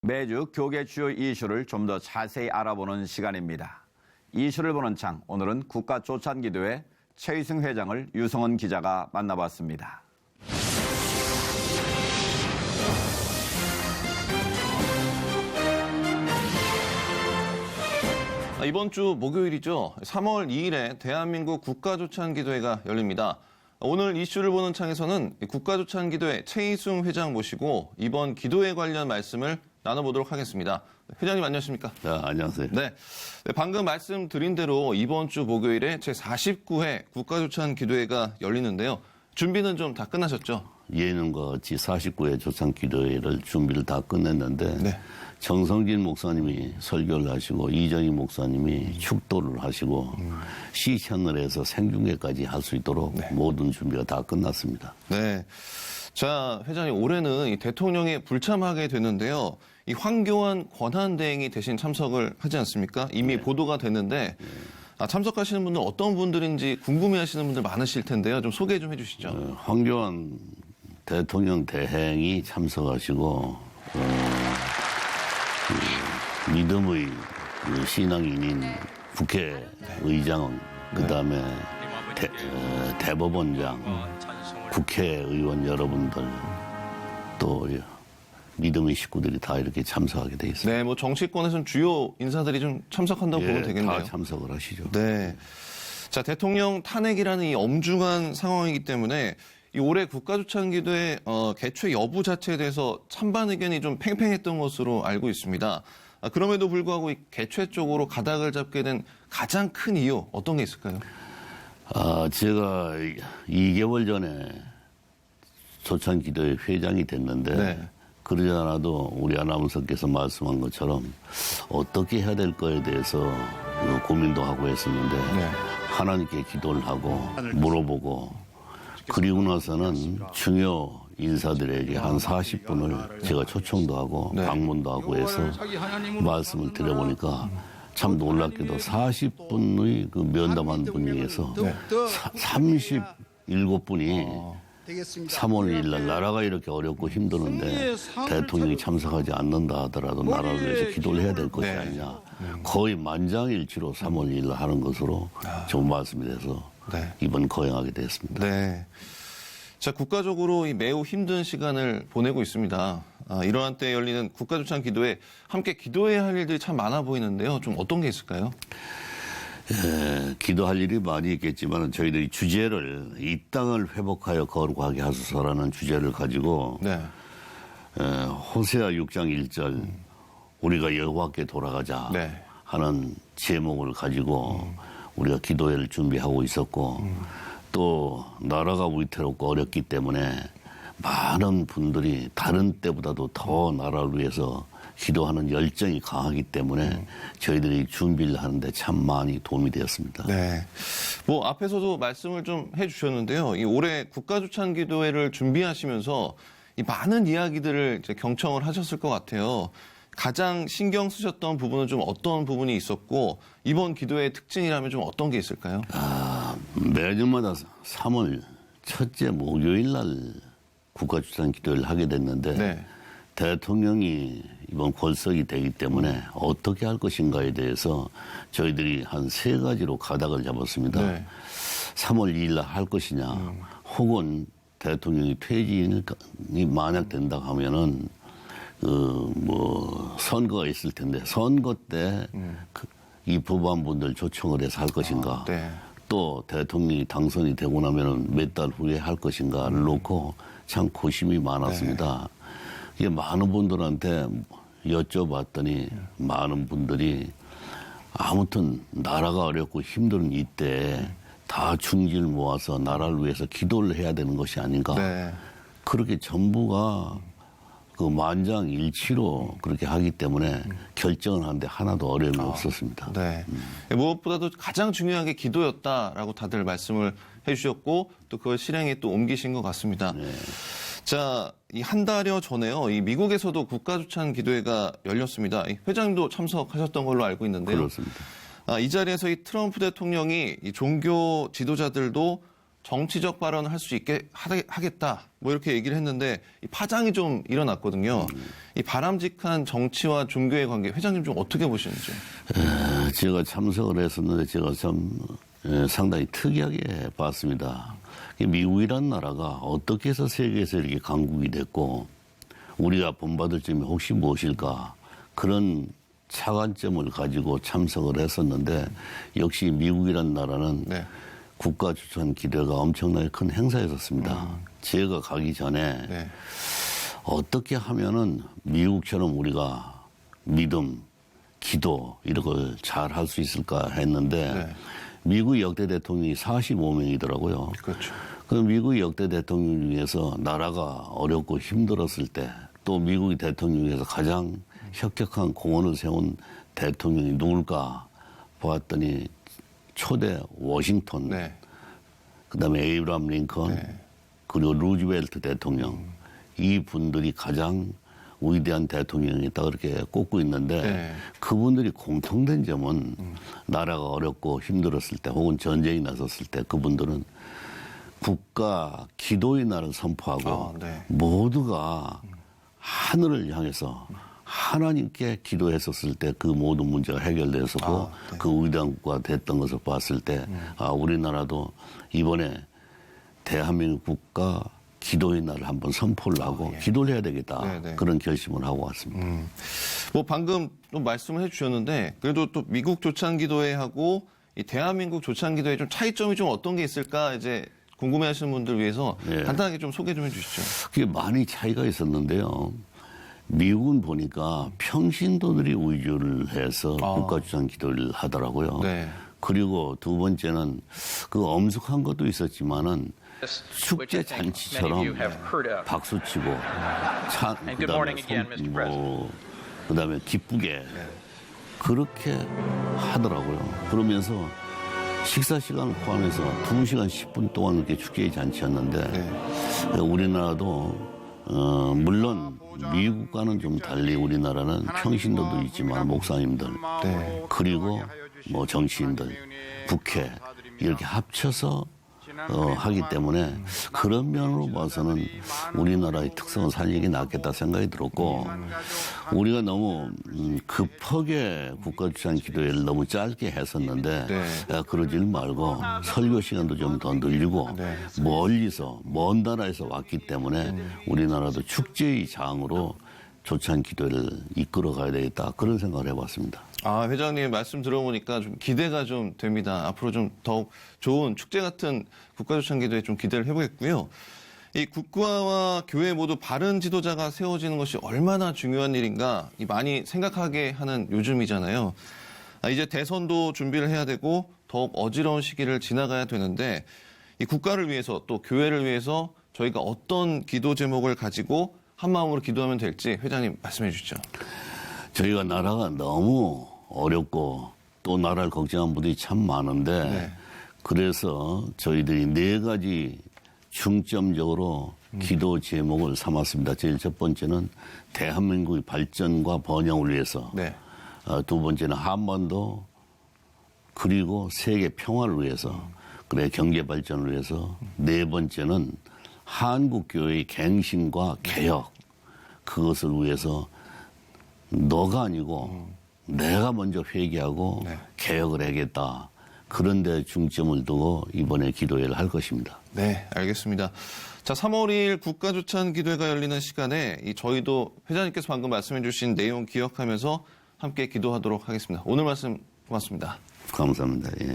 매주 교계 주요 이슈를 좀 더 자세히 알아보는 시간입니다. 이슈를 보는 창, 오늘은 국가조찬기도회 최희승 회장을 유성원 기자가 만나봤습니다. 이번 주 목요일이죠. 3월 2일에 대한민국 국가조찬기도회가 열립니다. 오늘 이슈를 보는 창에서는 국가조찬기도회 최희승 회장 모시고 이번 기도회 관련 말씀을 나눠보도록 하겠습니다. 회장님 안녕하십니까? 네, 안녕하세요. 네, 방금 말씀드린 대로 이번 주 목요일에 제49회 국가조찬기도회가 열리는데요. 준비는 좀 다 끝나셨죠? 예년과 같이 49회 조찬기도회를 준비를 다 끝냈는데 네. 정성진 목사님이 설교를 하시고 이정희 목사님이 축도를 하시고 시채널에서 생중계까지 할 수 있도록 모든 준비가 다 끝났습니다. 네. 자, 회장님, 올해는 이 대통령이 불참하게 됐는데요. 이 황교안 권한대행이 대신 참석을 하지 않습니까? 이미 보도가 됐는데, 참석하시는 분들 어떤 분들인지 궁금해 하시는 분들 많으실 텐데요. 좀 소개 좀 해주시죠. 황교안 대통령 대행이 참석하시고, 믿음의 신앙인인 국회의장, 그 다음에 대법원장, 국회의원 여러분들, 또 믿음의 식구들이 다 이렇게 참석하게 돼 있습니다. 네, 뭐 정치권에서는 주요 인사들이 좀 참석한다고 보면 되겠네요. 다 참석을 하시죠. 네. 자, 대통령 탄핵이라는 이 엄중한 상황이기 때문에 이 올해 국가조찬기도회 개최 여부 자체에 대해서 찬반 의견이 좀 팽팽했던 것으로 알고 있습니다. 그럼에도 불구하고 이 개최 쪽으로 가닥을 잡게 된 가장 큰 이유 어떤 게 있을까요? 제가 2개월 전에 조찬기도회 회장이 됐는데 네. 그러지 않아도 우리 아나운서께서 말씀한 것처럼 어떻게 해야 될 거에 대해서 고민도 하고 했었는데 하나님께 기도를 하고 물어보고 그리고 나서는 중요 인사들에게 한 40분을 제가 초청도 하고 방문도 하고 해서 말씀을 드려보니까 참 놀랍게도 40분의 그 면담한 분 중에서 37분이 3월 1일 날 나라가 이렇게 어렵고 힘드는데 대통령이 참석하지 않는다 하더라도 나라를 위해서 기도를 해야 될 것이 아니냐. 거의 만장일치로 3월 1일 날 하는 것으로 좋은 말씀이 돼서 이번 거행하게 됐습니다. 네. 자, 국가적으로 이 매우 힘든 시간을 보내고 있습니다. 이러한 때 열리는 국가조찬기도회 함께 기도해야 할 일들이 참 많아 보이는데요. 좀 어떤 게 있을까요? 기도할 일이 많이 있겠지만 저희들이 주제를 이 땅을 회복하여 거룩하게 하소서라는 주제를 가지고 호세아 6장 1절 우리가 여호와께 돌아가자 하는 제목을 가지고 우리가 기도회를 준비하고 있었고 또 나라가 위태롭고 어렵기 때문에 많은 분들이 다른 때보다도 더 나라를 위해서 기도하는 열정이 강하기 때문에 저희들이 준비를 하는데 참 많이 도움이 되었습니다. 네. 뭐 앞에서도 말씀을 좀 해주셨는데요. 이 올해 국가조찬기도회를 준비하시면서 이 많은 이야기들을 이제 경청을 하셨을 것 같아요. 가장 신경 쓰셨던 부분은 좀 어떤 부분이 있었고 이번 기도회의 특징이라면 좀 어떤 게 있을까요? 매년마다 3월 첫째 목요일 날 국가조찬기도회를 하게 됐는데 대통령이 이번 골석이 되기 때문에 어떻게 할 것인가에 대해서 저희들이 한 3가지로 가닥을 잡았습니다. 3월 2일 날 할 것이냐 혹은 대통령이 퇴진이 만약 된다 하면은 선거가 있을 텐데 선거 때 이 법안분들 초청을 해서 할 것인가 또 대통령이 당선이 되고 나면은 몇 달 후에 할 것인가를 놓고 참 고심이 많았습니다. 이게 많은 분들한테 여쭤봤더니 많은 분들이 아무튼 나라가 어렵고 힘든 이때 다 중지를 모아서 나라를 위해서 기도를 해야 되는 것이 아닌가. 그렇게 전부가 그 만장일치로 그렇게 하기 때문에 결정을 하는데 하나도 어려움이 없었습니다. 무엇보다도 가장 중요한 게 기도였다라고 다들 말씀을 해주셨고 또 그걸 실행에 또 옮기신 것 같습니다. 자, 이 한 달여 전에요. 이 미국에서도 국가조찬기도회가 열렸습니다. 이 회장님도 참석하셨던 걸로 알고 있는데요. 그렇습니다. 이 자리에서 이 트럼프 대통령이 이 종교 지도자들도 정치적 발언을 할 수 있게 하겠다. 뭐 이렇게 얘기를 했는데 이 파장이 좀 일어났거든요. 이 바람직한 정치와 종교의 관계 회장님 좀 어떻게 보시는지. 제가 참석을 했었는데 제가 참 상당히 특이하게 봤습니다. 미국이란 나라가 어떻게 해서 세계에서 이렇게 강국이 됐고 우리가 본받을 점이 혹시 무엇일까 그런 차관점을 가지고 참석을 했었는데 역시 미국이란 나라는 네. 국가 주찬 기대가 엄청나게 큰 행사였었습니다. 제가 가기 전에 네. 어떻게 하면은 미국처럼 우리가 믿음, 기도 이런 걸 잘 할 수 있을까 했는데 네. 미국 역대 대통령이 45명이더라고요. 그렇죠. 그 미국 역대 대통령 중에서 나라가 어렵고 힘들었을 때 또 미국의 대통령 중에서 가장 혁혁한 공헌을 세운 대통령이 누굴까 보았더니 초대 워싱턴, 네. 그다음에 에이브람 링컨, 네. 그리고 루즈벨트 대통령 이 분들이 가장 위대한 대통령이다 그렇게 꼽고 있는데 네. 그분들이 공통된 점은 나라가 어렵고 힘들었을 때 혹은 전쟁이 났었을 때 그분들은 국가 기도의 날을 선포하고 네. 모두가 하늘을 향해서 하나님께 기도했었을 때 그 모든 문제가 해결됐었고 네. 그 위대한 국가가 됐던 것을 봤을 때 우리나라도 이번에 대한민국 국가 기도의 날을 한번 선포를 하고 예. 기도를 해야 되겠다. 네네. 그런 결심을 하고 왔습니다. 뭐 방금 또 말씀을 해주셨는데 그래도 또 미국 조찬기도회하고 이 대한민국 조찬기도회 좀 차이점이 좀 어떤 게 있을까 이제 궁금해하시는 분들 위해서 예. 간단하게 좀 소개 좀 해주시죠. 그게 많이 차이가 있었는데요. 미국은 보니까 평신도들이 위주를 해서 국가주찬 기도를 하더라고요. 네. 그리고 두 번째는 그 엄숙한 것도 있었지만은 축제 which I think 잔치처럼 many of you have heard of. 박수 치고 And good morning again, Mr. President. 그다음에 기쁘게 그렇게 하더라고요. 그러면서 식사 시간을 포함해서 2시간 10분 동안 이렇게 축제의 잔치였는데 우리나라도 물론 미국과는 좀 달리 우리나라는 평신도도 있지만 목사님들 네. 그리고 뭐 정치인들 국회 이렇게 합쳐서 하기 때문에 그런 면으로 봐서는 우리나라의 특성을 살리기 낫겠다 생각이 들었고 우리가 너무 급하게 국가주찬 기도회를 너무 짧게 했었는데 그러질 말고 설교 시간도 좀 더 늘리고 멀리서 먼 나라에서 왔기 때문에 우리나라도 축제의 장으로 조찬 기도회를 이끌어 가야 되겠다 그런 생각을 해봤습니다. 아, 회장님 말씀 들어보니까 좀 기대가 좀 됩니다. 앞으로 좀 더욱 좋은 축제 같은 국가조찬기도에 좀 기대를 해보겠고요. 이 국가와 교회 모두 바른 지도자가 세워지는 것이 얼마나 중요한 일인가 많이 생각하게 하는 요즘이잖아요. 이제 대선도 준비를 해야 되고 더욱 어지러운 시기를 지나가야 되는데 이 국가를 위해서 또 교회를 위해서 저희가 어떤 기도 제목을 가지고 한 마음으로 기도하면 될지 회장님 말씀해 주시죠. 저희가 나라가 너무 어렵고 또 나라를 걱정하는 분들이 참 많은데 그래서 저희들이 4가지 중점적으로 기도 제목을 삼았습니다. 제일 첫 번째는 대한민국의 발전과 번영을 위해서 두 번째는 한반도 그리고 세계 평화를 위해서 그래 경제 발전을 위해서 네 번째는 한국교회의 갱신과 개혁 그것을 위해서 너가 아니고 내가 먼저 회개하고 개혁을 하겠다. 그런 데 중점을 두고 이번에 기도회를 할 것입니다. 네, 알겠습니다. 자, 3월 2일 국가조찬 기도회가 열리는 시간에 저희도 회장님께서 방금 말씀해 주신 내용 기억하면서 함께 기도하도록 하겠습니다. 오늘 말씀 고맙습니다. 감사합니다. 예.